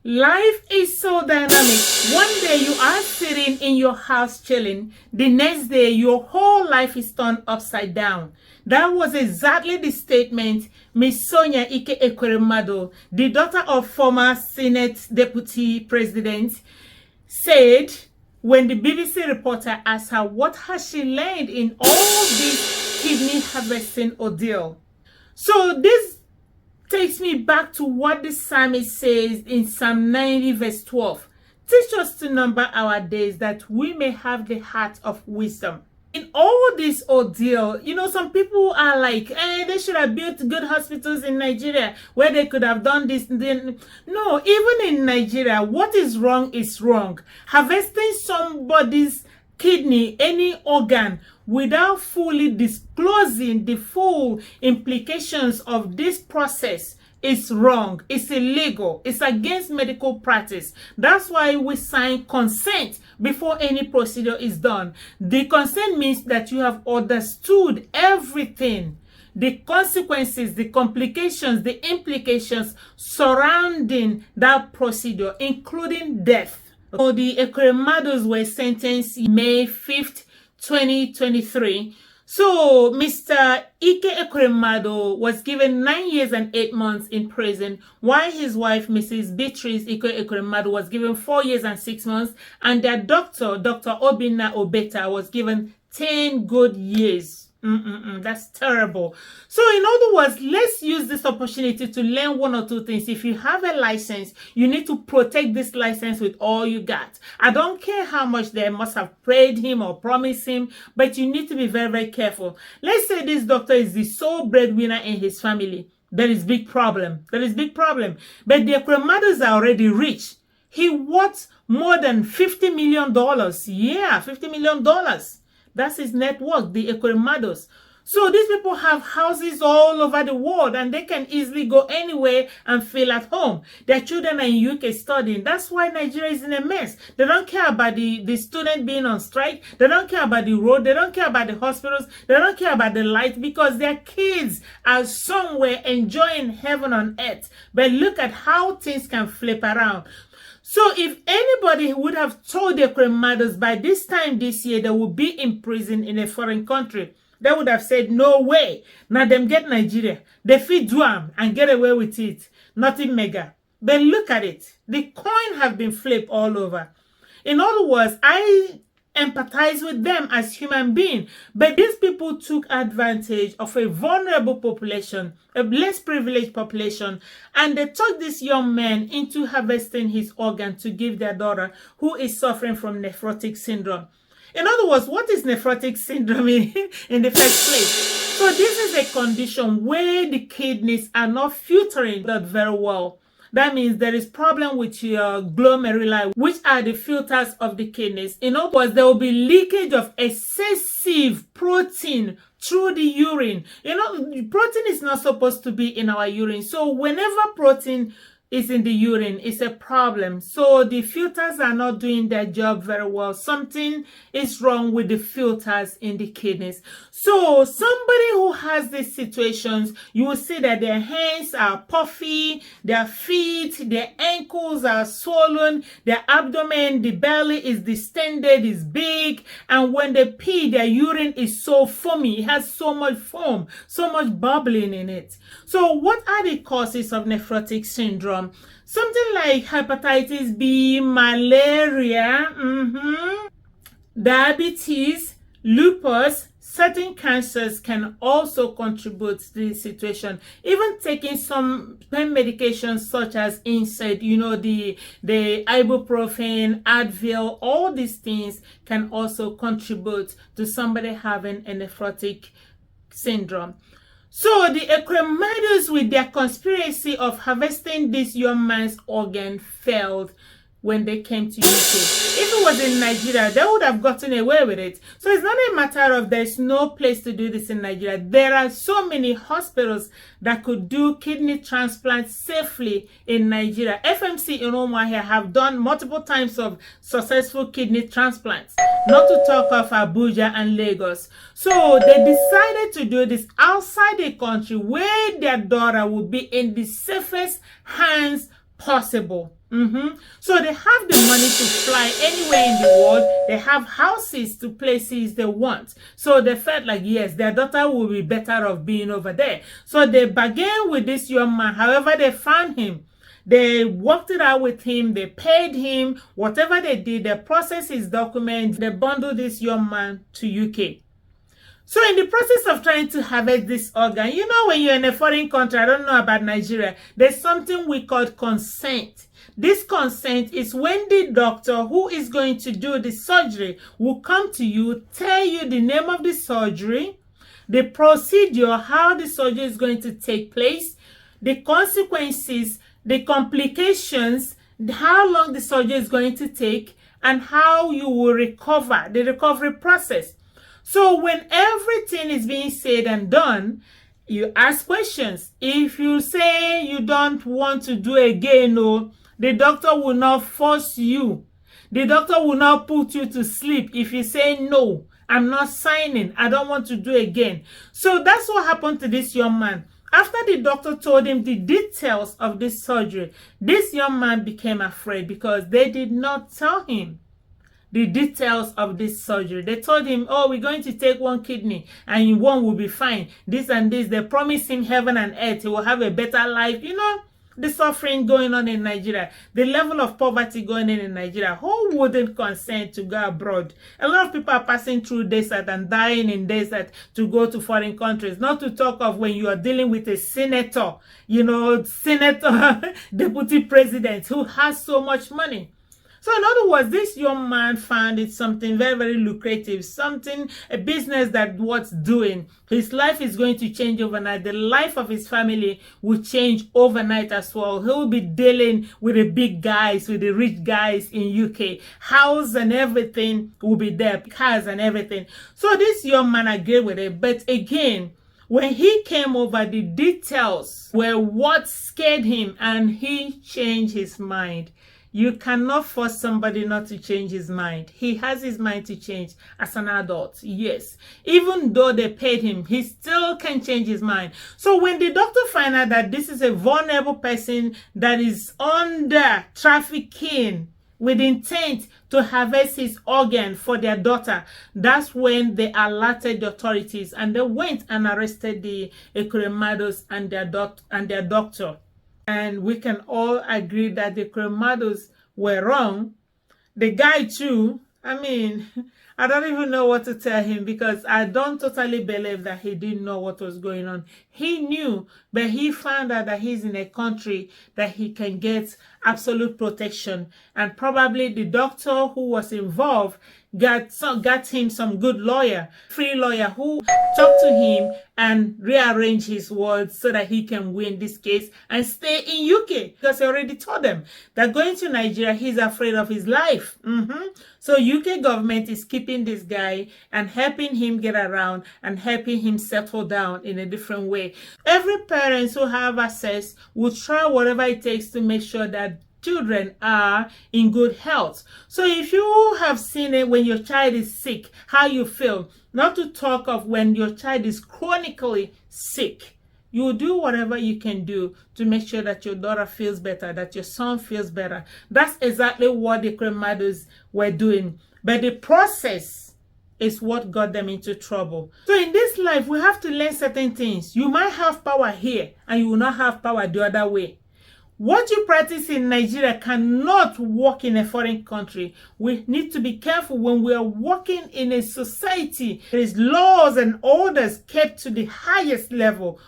Life is so dynamic. One day you are sitting in your house chilling. The next day your whole life is turned upside down. That was exactly the statement Miss Sonia Ekweremadu, the daughter of former Senate Deputy President, said when the BBC reporter asked her what has she learned in all this kidney harvesting ordeal. So this takes me back to what the psalmist says in Psalm 90 verse 12. Teach us to number our days that we may have the heart of wisdom. In all this ordeal, some people are like, they should have built good hospitals in Nigeria where they could have done this. No, even in Nigeria, what is wrong is wrong. Harvesting somebody's kidney, any organ, without fully disclosing the full implications of this process is wrong. It's illegal. It's against medical practice. That's why we sign consent before any procedure is done. The consent means that you have understood everything, the consequences, the complications, the implications surrounding that procedure, including death. So the Ekweremadu'S were sentenced May 5th, 2023. So Mr. Ekweremadu was given 9 years and 8 months in prison, while his wife, Mrs. Beatrice Ekweremadu, was given 4 years and 6 months, and their doctor, Dr. Obinna Obeta, was given 10 good years. That's terrible. So in other words, let's use this opportunity to learn one or two things. If you have a license, you need to protect this license with all you got. I don't care how much they must have prayed him or promised him, but you need to be very, very careful. Let's say this doctor is the sole breadwinner in his family. There is big problem. There is big problem. But the Ekweremadu'S are already rich. He worth more than $50 million. Yeah, $50 million. That's his net worth, the Ekweremadu'S. So these people have houses all over the world and they can easily go anywhere and feel at home. Their children are in UK studying. That's why Nigeria is in a mess. They don't care about the student being on strike. They don't care about the road. They don't care about the hospitals. They don't care about the light because their kids are somewhere enjoying heaven on earth. But look at how things can flip around. So if anybody would have told the Ekweremadu'S by this time this year they would be in prison in a foreign country, they would have said, no way. Now them get Nigeria. They feed Duam and get away with it. Nothing mega. But look at it. The coin have been flipped all over. In other words, I empathize with them as human beings. But these people took advantage of a vulnerable population, a less privileged population, and they took this young man into harvesting his organ to give their daughter who is suffering from nephrotic syndrome. In other words, what is nephrotic syndrome in the first place? So this is a condition where the kidneys are not filtering blood very well. That means there is problem with your glomeruli, which are the filters of the kidneys. In other words, there will be leakage of excessive protein through the urine. Protein is not supposed to be in our urine. So whenever protein is in the urine, it's a problem. So the filters are not doing their job very well. Something is wrong with the filters in the kidneys. So somebody who has these situations, you will see that their hands are puffy, their feet, their ankles are swollen, their abdomen, the belly is distended, is big, and when they pee, their urine is so foamy. It has so much foam, so much bubbling in it. So what are the causes of nephrotic syndrome? Something like hepatitis B, malaria, diabetes, lupus, certain cancers can also contribute to the situation. Even taking some pain medications such as NSAID, the ibuprofen, Advil, all these things can also contribute to somebody having a nephrotic syndrome. So the Ekweremadu'S, with their conspiracy of harvesting this young man's organ, failed when they came to UK. If it was in Nigeria, they would have gotten away with it. So it's not a matter of there's no place to do this in Nigeria. There are so many hospitals that could do kidney transplants safely in Nigeria. FMC in Umuahia have done multiple times of successful kidney transplants, not to talk of Abuja and Lagos. So they decided to do this outside the country where their daughter would be in the safest hands possible. So they have the money to fly anywhere in the world. They have houses to places they want. So they felt like, yes, their daughter will be better off being over there. So they bargained with this young man. However, they found him. They worked it out with him. They paid him. Whatever they did, they processed his documents. They bundled this young man to UK. So in the process of trying to harvest this organ, you know, when you're in a foreign country, I don't know about Nigeria, there's something we call consent. This consent is when the doctor who is going to do the surgery will come to you, tell you the name of the surgery, the procedure, how the surgery is going to take place, the consequences, the complications, how long the surgery is going to take, and how you will recover, the recovery process. So when everything is being said and done, you ask questions. If you say you don't want to do again, no, the doctor will not force you. The doctor will not put you to sleep if you say, no, I'm not signing. I don't want to do again. So that's what happened to this young man. After the doctor told him the details of this surgery, this young man became afraid because they did not tell him the details of this surgery. They told him, oh, we're going to take one kidney and one will be fine. This and this. They promised him heaven and earth. He will have a better life. You know, the suffering going on in Nigeria, the level of poverty going on in Nigeria. Who wouldn't consent to go abroad? A lot of people are passing through desert and dying in desert to go to foreign countries. Not to talk of when you are dealing with a senator, you know, senator, deputy president who has so much money. So in other words, this young man found it something very, very lucrative, something, a business that what's doing. His life is going to change overnight. The life of his family will change overnight as well. He'll be dealing with the big guys, with the rich guys in UK. House and everything will be there, cars and everything. So this young man agreed with it. But again, when he came over, the details were what scared him and he changed his mind. You cannot force somebody not to change his mind. He has his mind to change as an adult. Yes. Even though they paid him, he still can change his mind. So when the doctor found out that this is a vulnerable person that is under trafficking with intent to harvest his organ for their daughter, that's when they alerted the authorities and they went and arrested the Ekweremadu'S and their doctor. And we can all agree that the Ekweremadu'S were wrong. The guy too, I mean, I don't even know what to tell him because I don't totally believe that he didn't know what was going on. He knew, but he found out that he's in a country that he can get absolute protection. And probably the doctor who was involved got him some good lawyer, free lawyer who talked to him and rearrange his words so that he can win this case and stay in UK because he already told them that going to Nigeria, he's afraid of his life. So UK government is keeping this guy and helping him get around and helping him settle down in a different way. Every parent who have access will try whatever it takes to make sure that children are in good health. So if you have seen it when your child is sick, how you feel, not to talk of when your child is chronically sick, you will do whatever you can do to make sure that your daughter feels better, that your son feels better. That's exactly what the Ekweremadu'S were doing. But the process is what got them into trouble. So in this life, we have to learn certain things. You might have power here and you will not have power the other way. What you practice in Nigeria cannot work in a foreign country. We need to be careful when we are working in a society. There is laws and orders kept to the highest level.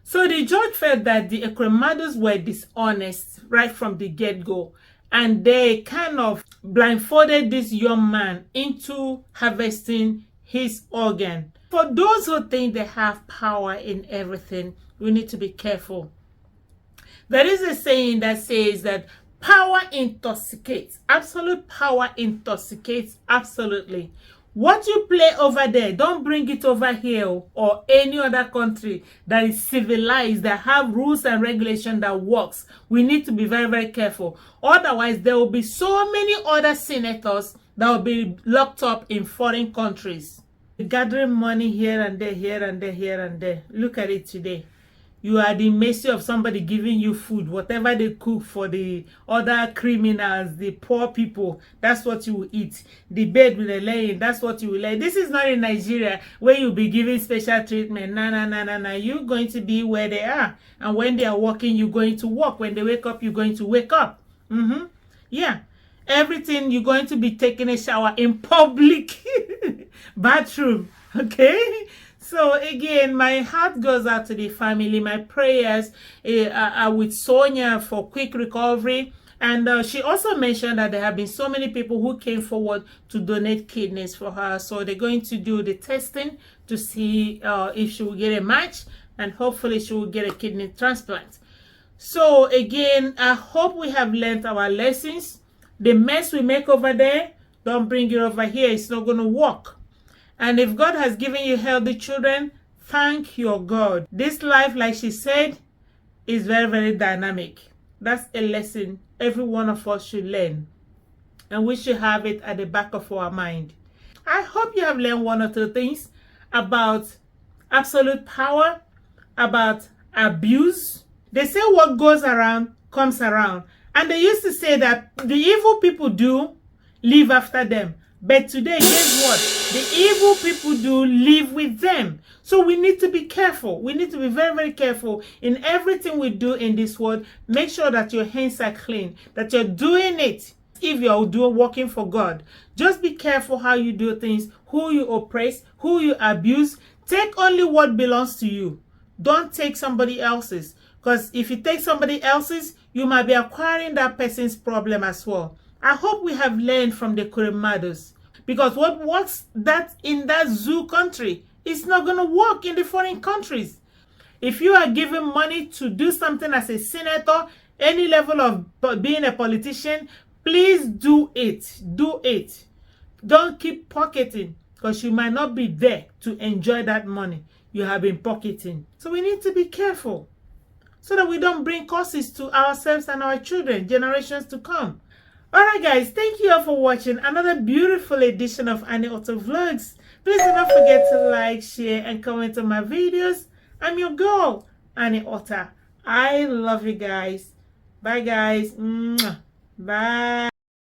So the judge felt that the Ekweremadu'S were dishonest right from the get-go. And they kind of blindfolded this young man into harvesting his organ. For those who think they have power in everything, we need to be careful. There is a saying that says that power intoxicates. Absolute power intoxicates absolutely. What you play over there, don't bring it over here or any other country that is civilized, that have rules and regulation that works. We need to be very, very careful. Otherwise, there will be so many other senators that will be locked up in foreign countries. Gathering money here and there, here and there, here and there. Look at it today. you are the mercy of somebody giving you food, whatever they cook for the other criminals, the poor people, that's what you will eat. The bed with the laying, that's what you will lay. This is not in Nigeria where you'll be giving special treatment. No. You're going to be where they are. And when they are walking, you're going to walk. When they wake up, you're going to wake up. Yeah. Everything, you're going to be taking a shower in public bathroom. Okay? So again, my heart goes out to the family. My prayers are with Sonia for quick recovery. And she also mentioned that there have been so many people who came forward to donate kidneys for her. So they're going to do the testing to see if she will get a match, and hopefully she will get a kidney transplant. So again, I hope we have learned our lessons. The mess we make over there, don't bring it over here. It's not going to work. And if God has given you healthy children, thank your God. This life, like she said, is very, very dynamic. That's a lesson every one of us should learn. And we should have it at the back of our mind. I hope you have learned one or two things about absolute power, about abuse. They say what goes around comes around. And they used to say that the evil people do live after them. But today, guess what? The evil people do live with them. So we need to be careful. We need to be very, very careful in everything we do in this world. Make sure that your hands are clean, that you're doing it. If you're working for God, just be careful how you do things, who you oppress, who you abuse. Take only what belongs to you. Don't take somebody else's. Because if you take somebody else's, you might be acquiring that person's problem as well. I hope we have learned from the Ekweremadu'S, because what works that in that zoo country is not going to work in the foreign countries. If you are given money to do something as a senator, any level of being a politician, please do it. Do it. Don't keep pocketing, because you might not be there to enjoy that money you have been pocketing. So we need to be careful so that we don't bring curses to ourselves and our children, generations to come. Alright guys, thank you all for watching another beautiful edition of Annie Otto Vlogs. Please do not forget to like, share, and comment on my videos. I'm your girl, Annie Otto. I love you guys. Bye guys. Bye.